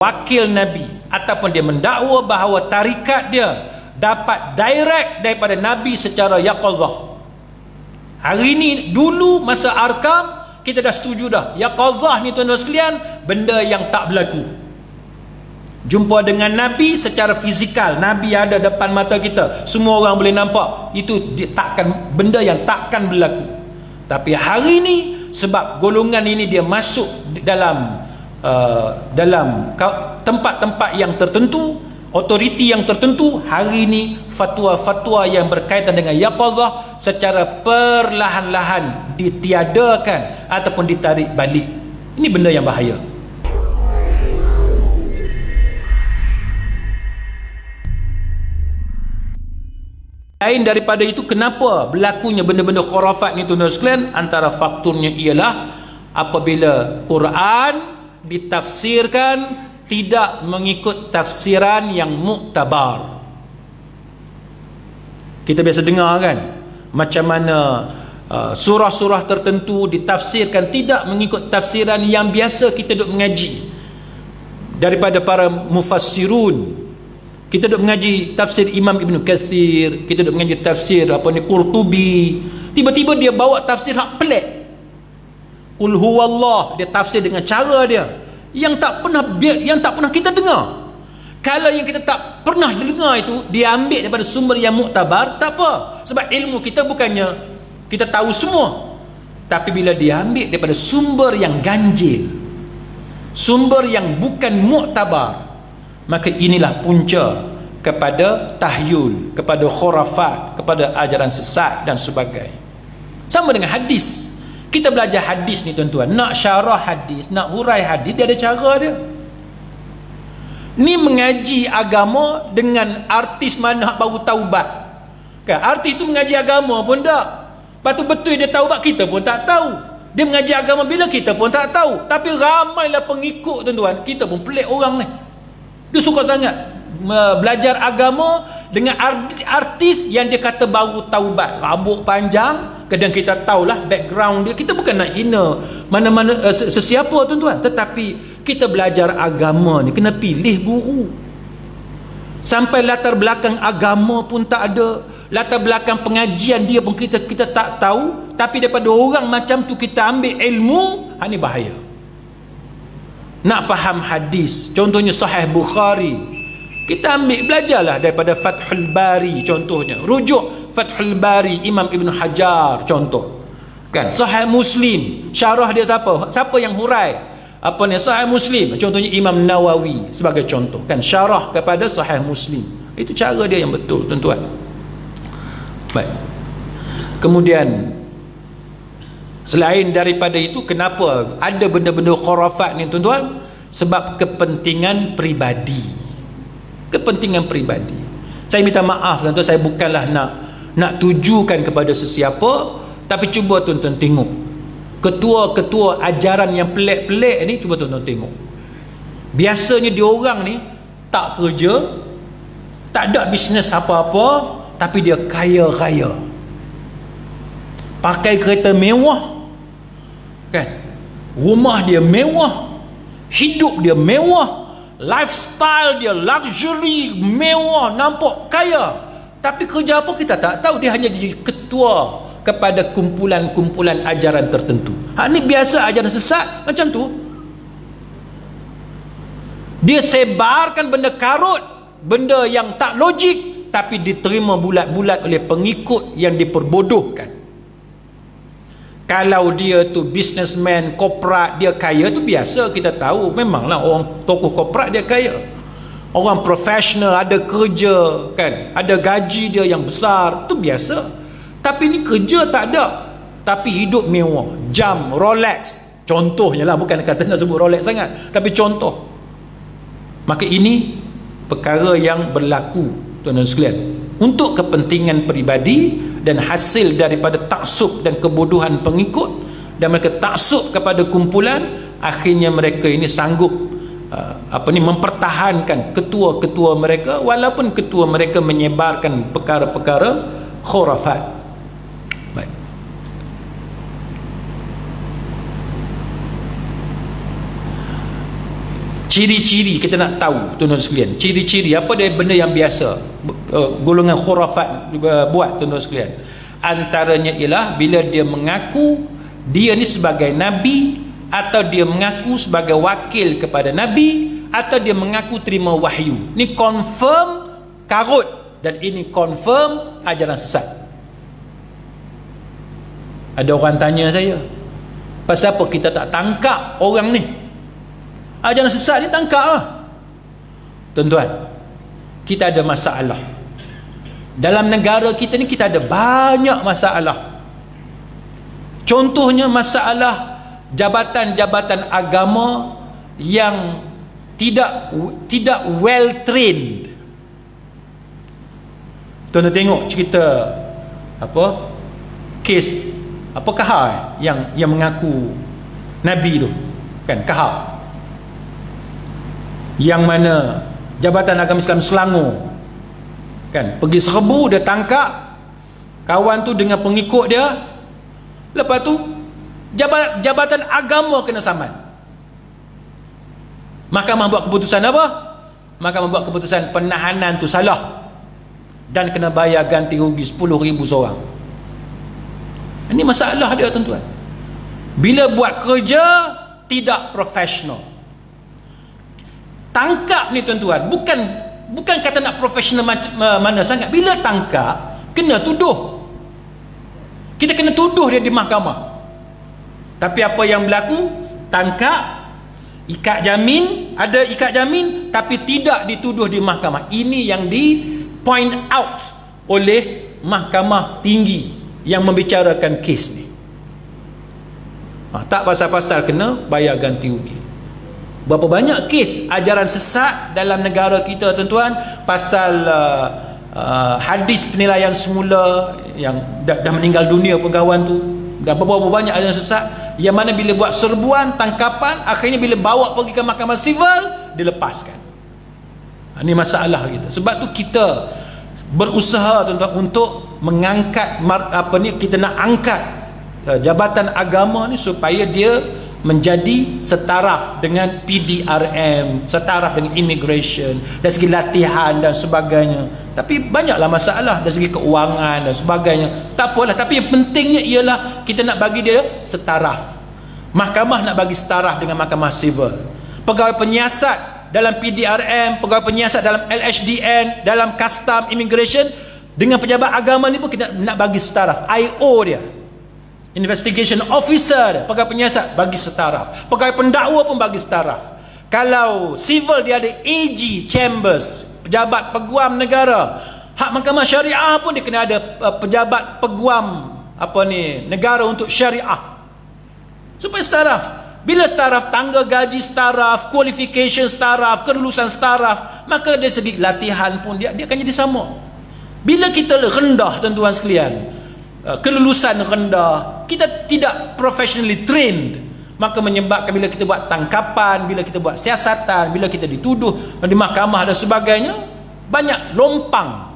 wakil Nabi ataupun dia mendakwa bahawa tarikat dia dapat direct daripada Nabi secara yaqazah. Hari ni, dulu masa Arkam kita dah setuju dah, yaqazah ni tuan-tuan sekalian benda yang tak berlaku. Jumpa dengan Nabi secara fizikal, Nabi ada depan mata kita, semua orang boleh nampak, itu takkan, benda yang takkan berlaku. Tapi hari ni sebab golongan ini dia masuk dalam tempat-tempat yang tertentu, otoriti yang tertentu, hari ini fatwa-fatwa yang berkaitan dengan yaqazah secara perlahan-lahan ditiadakan ataupun ditarik balik. Ini benda yang bahaya. Lain daripada itu, kenapa berlakunya benda-benda khurafat ni tuan-tuan sekalian? Antara faktornya ialah apabila Quran ditafsirkan tidak mengikut tafsiran yang muktabar. Kita biasa dengar kan, macam mana surah-surah tertentu ditafsirkan tidak mengikut tafsiran yang biasa kita duk mengaji daripada para mufassirun. Kita duk mengaji tafsir Imam Ibn Kathir, kita duk mengaji tafsir Qurtubi, tiba-tiba dia bawa tafsir hak pelik. Qul huwallah, dia tafsir dengan cara dia yang tak pernah kita dengar. Kalau yang kita tak pernah dengar itu dia ambil daripada sumber yang muktabar, tak apa, sebab ilmu kita bukannya kita tahu semua. Tapi bila dia ambil daripada sumber yang ganjil, sumber yang bukan muktabar, maka inilah punca kepada tahyul, kepada khurafat, kepada ajaran sesat dan sebagainya. Sama dengan hadis. Kita belajar hadis ni tuan-tuan, nak syarah hadis, nak hurai hadis, dia ada cara dia. Ni mengaji agama dengan artis mana baru taubat kan? Artis tu mengaji agama pun tak, lepas tu betul dia taubat, kita pun tak tahu. Dia mengaji agama bila, kita pun tak tahu. Tapi ramailah pengikut tuan-tuan, kita pun pelik orang ni. Dia suka sangat belajar agama dengan artis yang dia kata baru taubat, rambut panjang. Kadang kita tahulah background dia. Kita bukan nak hina mana-mana sesiapa tuan-tuan, tetapi kita belajar agama ni kena pilih guru. Sampai latar belakang agama pun tak ada, latar belakang pengajian dia pun kita tak tahu, tapi daripada orang macam tu kita ambil ilmu, ini bahaya. Nak faham hadis, contohnya Sahih Bukhari, kita ambil belajarlah daripada Fathul Bari contohnya, rujuk Fathul Bari Imam Ibn Hajar contoh kan. Sahih Muslim, syarah dia siapa yang hurai Sahih Muslim, contohnya Imam Nawawi sebagai contoh kan, syarah kepada Sahih Muslim. Itu cara dia yang betul tuan-tuan. Baik, kemudian selain daripada itu, kenapa ada benda-benda khurafat ni tuan-tuan? Sebab kepentingan peribadi. Kepentingan peribadi. Saya minta maaf tuan-tuan, saya bukanlah nak tujukan kepada sesiapa, tapi cuba tuan-tuan tengok ketua-ketua ajaran yang pelik-pelik ni, cuba tuan-tuan tengok. Biasanya diorang ni tak kerja, tak ada bisnes apa-apa, tapi dia kaya raya, pakai kereta mewah kan, rumah dia mewah, hidup dia mewah, lifestyle dia luxury, mewah, nampak kaya. Tapi kerja apa kita tak tahu. Dia hanya jadi ketua kepada kumpulan-kumpulan ajaran tertentu. Ini biasa ajaran sesat macam tu. Dia sebarkan benda karut, benda yang tak logik, tapi diterima bulat-bulat oleh pengikut yang diperbodohkan. Kalau dia tu businessman, korporat, dia kaya, tu biasa, kita tahu. Memanglah orang tokoh korporat dia kaya. Orang profesional ada kerja kan, ada gaji dia yang besar, tu biasa. Tapi ni kerja tak ada, tapi hidup mewah, jam Rolex contohnya lah, bukan kata nak sebut Rolex sangat, tapi contoh. Maka ini perkara yang berlaku tuan-tuan sekalian untuk kepentingan peribadi dan hasil daripada taksub dan kebodohan pengikut, dan mereka taksub kepada kumpulan. Akhirnya mereka ini sanggup mempertahankan ketua-ketua mereka, walaupun ketua mereka menyebarkan perkara-perkara khurafat. Baik. Ciri-ciri kita nak tahu, tuan-tuan sekalian, ciri-ciri apa dia benda yang biasa golongan khurafat buat, tuan-tuan sekalian. Antaranya ialah bila dia mengaku dia ni sebagai nabi, atau dia mengaku sebagai wakil kepada nabi, atau dia mengaku terima wahyu. Ni confirm karut, dan ini confirm ajaran sesat. Ada orang tanya saya, pasal apa kita tak tangkap orang ni? Ajaran sesat ni tangkap lah. Tuan-tuan, kita ada masalah dalam negara kita ni. Kita ada banyak masalah. Contohnya masalah jabatan-jabatan agama yang tidak well trained. Tuan-tuan tengok cerita kes Kahar yang mengaku nabi tu kan, Kahar, yang mana Jabatan Agama Islam Selangor kan pergi serbu, dia tangkap kawan tu dengan pengikut dia. Lepas tu jabatan agama kena saman. Mahkamah buat keputusan apa? Mahkamah buat keputusan penahanan tu salah dan kena bayar ganti rugi 10,000 seorang. Ini masalah dia, tuan-tuan. Bila buat kerja tidak profesional. Tangkap ni, tuan-tuan, bukan kata nak profesional mana sangat. Bila tangkap, kena tuduh. Kita kena tuduh dia di mahkamah. Tapi apa yang berlaku? Tangkap, ikat jamin, ada ikat jamin, tapi tidak dituduh di mahkamah. Ini yang di point out oleh mahkamah tinggi yang membicarakan kes ni. Tak pasal-pasal kena bayar ganti rugi. Berapa banyak kes ajaran sesat dalam negara kita, tuan-tuan, pasal hadis penilaian semula yang dah meninggal dunia pengkawan tu, dan berapa banyak ajaran sesat yang mana bila buat serbuan, tangkapan, akhirnya bila bawa pergi ke mahkamah sivil, dilepaskan. Ini masalah kita. Sebab tu kita berusaha, tuan-tuan, untuk mengangkat kita nak angkat jabatan agama ni supaya dia menjadi setaraf dengan PDRM, setaraf dengan immigration, dari segi latihan dan sebagainya. Tapi banyaklah masalah dari segi keuangan dan sebagainya. Tak apalah, tapi yang pentingnya ialah kita nak bagi dia setaraf. Mahkamah nak bagi setaraf dengan mahkamah sivil. Pegawai penyiasat dalam PDRM, pegawai penyiasat dalam LHDN, dalam custom, immigration, dengan pejabat agama ni pun kita nak bagi setaraf. IO dia, investigation officer, pegawai penyiasat, bagi setaraf. Pegawai pendakwa pun bagi setaraf. Kalau civil dia ada AG chambers, pejabat peguam negara. Hak mahkamah syariah pun dia kena ada pejabat peguam negara untuk syariah, supaya setaraf. Bila setaraf, tangga gaji setaraf, qualification setaraf, kelulusan setaraf, maka dari segi latihan pun dia akan jadi sama. Bila kita rendah, tuan-tuan sekalian, kelulusan rendah, kita tidak professionally trained, maka menyebabkan bila kita buat tangkapan, bila kita buat siasatan, bila kita dituduh di mahkamah dan sebagainya, banyak lompang.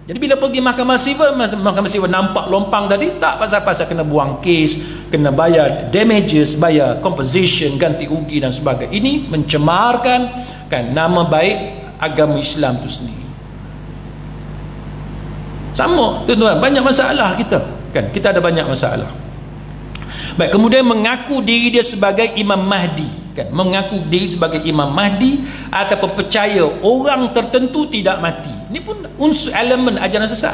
Jadi bila pergi mahkamah sivil nampak lompang tadi, tak pasal-pasal kena buang kes, kena bayar damages, bayar compensation, ganti rugi dan sebagainya. Ini mencemarkan kan nama baik agama Islam itu sendiri. Sama, tuan-tuan, banyak masalah kita kan, kita ada banyak masalah. Baik, kemudian mengaku diri dia sebagai Imam Mahdi kan, mengaku diri sebagai Imam Mahdi ataupun percaya orang tertentu tidak mati. Ini pun unsur elemen ajaran sesat.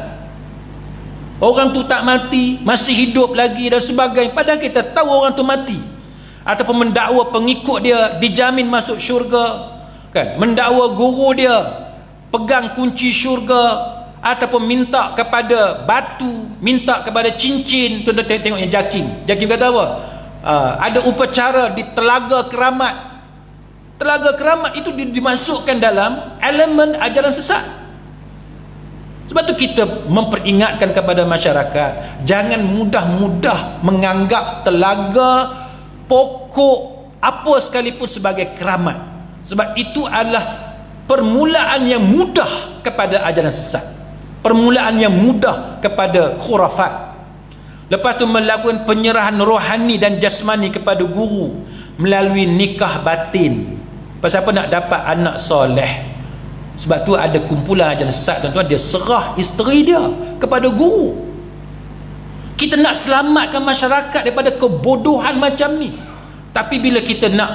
Orang tu tak mati, masih hidup lagi dan sebagainya, padahal kita tahu orang tu mati. Ataupun mendakwa pengikut dia dijamin masuk syurga kan, mendakwa guru dia pegang kunci syurga, ataupun minta kepada batu, minta kepada cincin. Tuan-tuan tengok yang Jakim kata apa? Ada upacara di Telaga Keramat. Telaga Keramat itu dimasukkan dalam elemen ajaran sesat. Sebab tu kita memperingatkan kepada masyarakat, jangan mudah-mudah menganggap telaga, pokok apa sekalipun sebagai keramat. Sebab itu adalah permulaan yang mudah kepada ajaran sesat, permulaan yang mudah kepada khurafat. Lepas tu melakukan penyerahan rohani dan jasmani kepada guru melalui nikah batin. Pasal apa? Nak dapat anak soleh. Sebab tu ada kumpulan ajaran sesat, tuan-tuan, dia serah isteri dia kepada guru. Kita nak selamatkan masyarakat daripada kebodohan macam ni. Tapi bila kita nak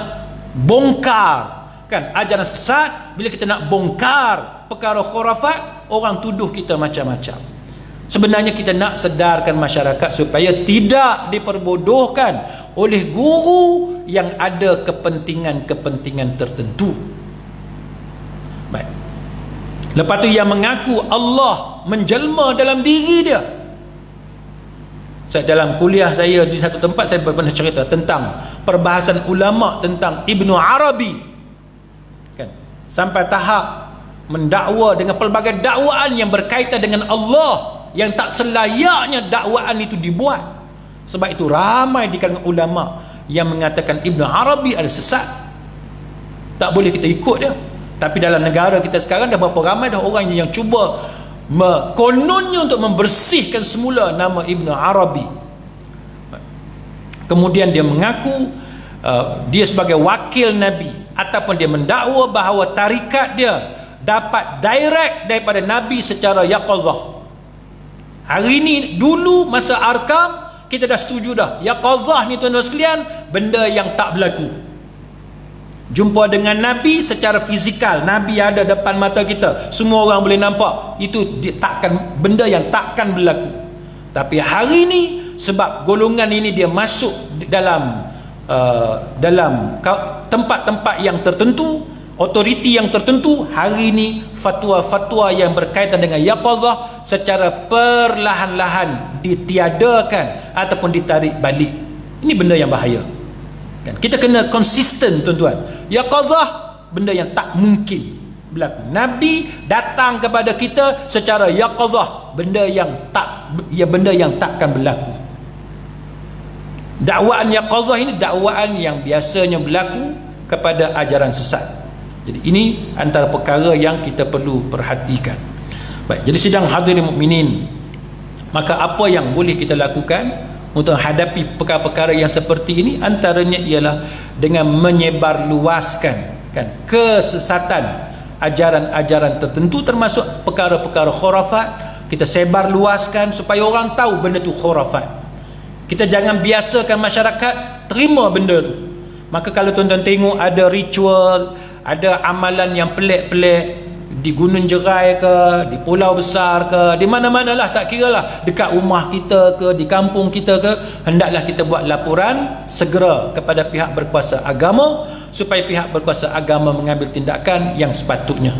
bongkar kan ajaran sesat, bila kita nak bongkar perkara khurafat, orang tuduh kita macam-macam. Sebenarnya kita nak sedarkan masyarakat supaya tidak diperbodohkan oleh guru yang ada kepentingan-kepentingan tertentu. Baik. Lepas tu yang mengaku Allah menjelma dalam diri dia. Dalam kuliah saya di satu tempat, saya pernah cerita tentang perbahasan ulama tentang Ibnu Arabi kan, sampai tahap mendakwa dengan pelbagai dakwaan yang berkaitan dengan Allah yang tak selayaknya dakwaan itu dibuat. Sebab itu ramai di kalangan ulama yang mengatakan Ibnu Arabi adalah sesat, tak boleh kita ikut dia. Tapi dalam negara kita sekarang dah berapa ramai dah orang yang cuba kononnya untuk membersihkan semula nama Ibnu Arabi. Kemudian dia mengaku dia sebagai wakil Nabi, ataupun dia mendakwa bahawa tarikat dia dapat direct daripada Nabi secara yaqazah. Hari ni, dulu masa Arkam kita dah setuju dah, yaqazah ni tuan-tuan sekalian benda yang tak berlaku. Jumpa dengan Nabi secara fizikal, Nabi ada depan mata kita, semua orang boleh nampak, itu takkan, benda yang takkan berlaku. Tapi hari ni sebab golongan ini dia masuk dalam tempat-tempat yang tertentu, otoriti yang tertentu, hari ini fatwa-fatwa yang berkaitan dengan yaqazah secara perlahan-lahan ditiadakan ataupun ditarik balik. Ini benda yang bahaya kan? Kita kena konsisten tuan-tuan. Yaqazah benda yang tak mungkin berlaku. Nabi datang kepada kita secara yaqazah, benda yang takkan berlaku. Dakwaan yaqazah ini dakwaan yang biasanya berlaku kepada ajaran sesat. Jadi ini antara perkara yang kita perlu perhatikan. Baik, jadi sidang hadirin mukminin, maka apa yang boleh kita lakukan untuk hadapi perkara-perkara yang seperti ini, antaranya ialah dengan menyebarluaskan kan kesesatan ajaran-ajaran tertentu, termasuk perkara-perkara khurafat. Kita sebarluaskan supaya orang tahu benda tu khurafat. Kita jangan biasakan masyarakat terima benda tu. Maka kalau tuan-tuan tengok ada ritual, ada amalan yang pelik-pelik di Gunung Jerai ke, di Pulau Besar ke, di mana-mana lah, tak kira lah, dekat rumah kita ke, di kampung kita ke, hendaklah kita buat laporan segera kepada pihak berkuasa agama supaya pihak berkuasa agama mengambil tindakan yang sepatutnya.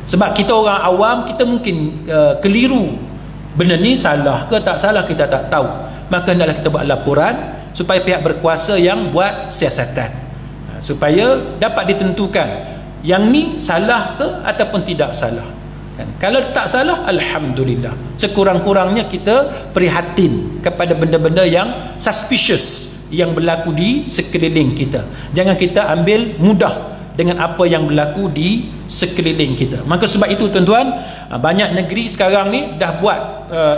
Sebab kita orang awam, kita mungkin keliru, benda ni salah ke tak salah kita tak tahu. Maka hendaklah kita buat laporan supaya pihak berkuasa yang buat siasatan, supaya dapat ditentukan yang ni salah ke ataupun tidak salah kan? Kalau tak salah, alhamdulillah, sekurang-kurangnya kita prihatin kepada benda-benda yang suspicious yang berlaku di sekeliling kita. Jangan kita ambil mudah dengan apa yang berlaku di sekeliling kita. Maka sebab itu tuan-tuan, banyak negeri sekarang ni dah buat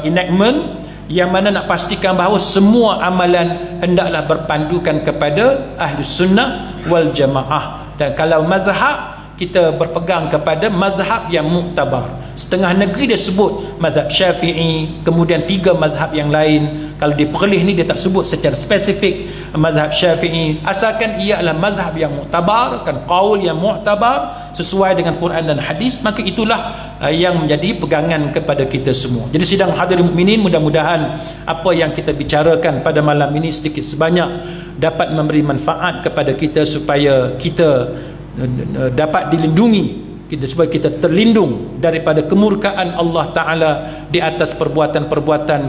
enactment yang mana nak pastikan bahawa semua amalan hendaklah berpandukan kepada Ahlus Sunnah wal Jamaah. Dan kalau mazhab, kita berpegang kepada mazhab yang muktabar. Setengah negeri dia sebut mazhab Syafi'i, kemudian 3 mazhab yang lain. Kalau di Perlis ni dia tak sebut secara spesifik mazhab Syafi'i, asalkan ia adalah mazhab yang muktabar, kan, qaul yang muktabar sesuai dengan Quran dan hadis, maka itulah yang menjadi pegangan kepada kita semua. Jadi sidang hadirin mukminin, mudah-mudahan apa yang kita bicarakan pada malam ini sedikit sebanyak dapat memberi manfaat kepada kita supaya kita dapat dilindungi, kita supaya kita terlindung daripada kemurkaan Allah Ta'ala di atas perbuatan-perbuatan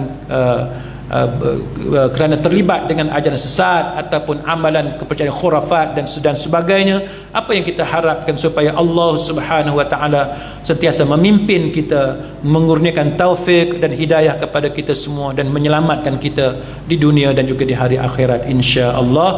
kerana terlibat dengan ajaran sesat ataupun amalan kepercayaan khurafat dan sebagainya. Apa yang kita harapkan supaya Allah Subhanahu Wa Ta'ala sentiasa memimpin kita, mengurniakan taufik dan hidayah kepada kita semua dan menyelamatkan kita di dunia dan juga di hari akhirat, insya-Allah.